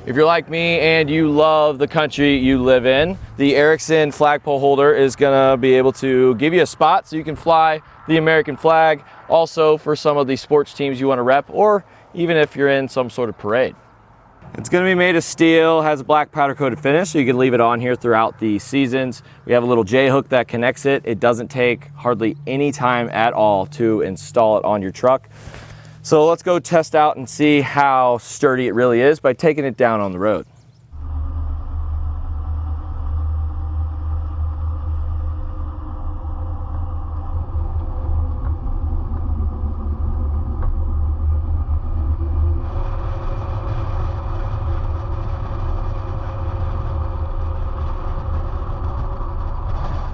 If you're like me and you love the country you live in, the Erickson Flag Pole Holder is gonna be able to give you a spot so you can fly the American flag, also for some of the sports teams you wanna rep, or even if you're in some sort of parade. It's gonna be made of steel, has a black powder coated finish, so you can leave it on here throughout the seasons. We have a little J-hook that connects it. It doesn't take hardly any time at all to install it on your truck. So let's go test out and see how sturdy it really is by taking it down on the road.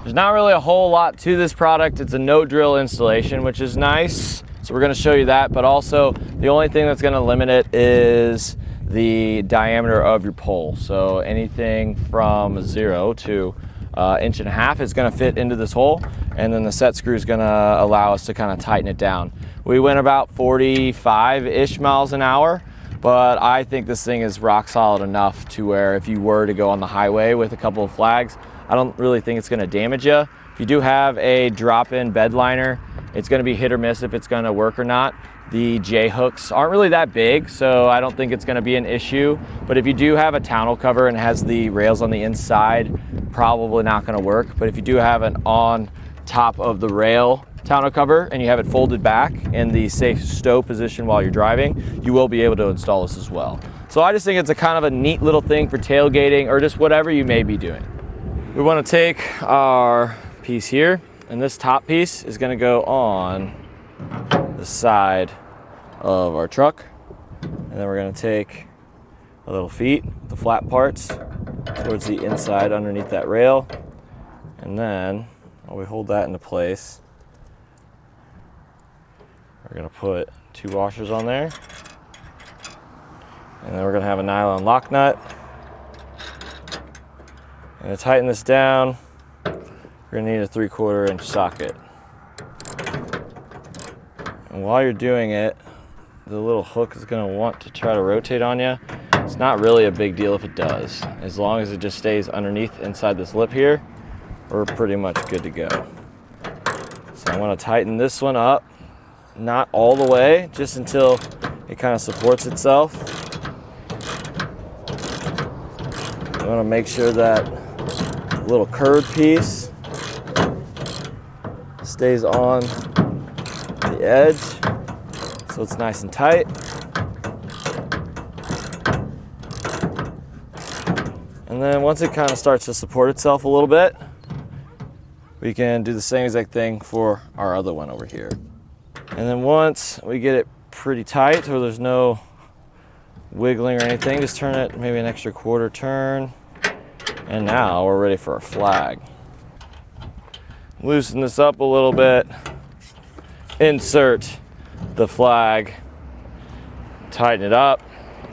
There's not really a whole lot to this product. It's a no drill installation, which is nice. So we're gonna show you that, but also the only thing that's gonna limit it is the diameter of your pole. So anything from 0 to 1.5 inches is gonna fit into this hole, and then the set screw is gonna allow us to kind of tighten it down. We went about 45-ish miles an hour, but I think this thing is rock solid enough to where if you were to go on the highway with a couple of flags, I don't really think it's gonna damage you. If you do have a drop-in bed liner, it's gonna be hit or miss if it's gonna work or not. The J-hooks aren't really that big, so I don't think it's gonna be an issue. But if you do have a tonneau cover and it has the rails on the inside, probably not gonna work. But if you do have an on top of the rail tonneau cover and you have it folded back in the safe stow position while you're driving, you will be able to install this as well. So I just think it's a kind of a neat little thing for tailgating or just whatever you may be doing. We wanna take our piece here, and this top piece is gonna go on the side of our truck. And then we're gonna take a little feet, the flat parts, towards the inside underneath that rail. And then, while we hold that into place, we're gonna put 2 washers on there. And then we're gonna have a nylon lock nut. And to tighten this down, we're gonna need a 3/4 inch socket. And while you're doing it, the little hook is gonna want to try to rotate on you. It's not really a big deal if it does. As long as it just stays underneath inside this lip here, we're pretty much good to go. So I wanna tighten this one up, not all the way, just until it kind of supports itself. I wanna make sure that little curved piece stays on the edge so it's nice and tight. And then once it kind of starts to support itself a little bit, we can do the same exact thing for our other one over here. And then once we get it pretty tight so there's no wiggling or anything, just turn it maybe an extra 1/4 turn. And now we're ready for our flag. Loosen this up a little bit, insert the flag, tighten it up,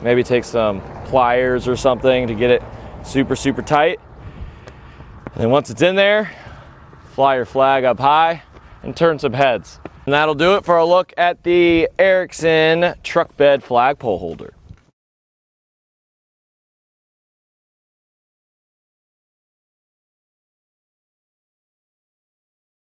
maybe take some pliers or something to get it super tight. And then once it's in there, fly your flag up high and turn some heads. And that'll do it for a look at the Erickson truck bed flag pole holder.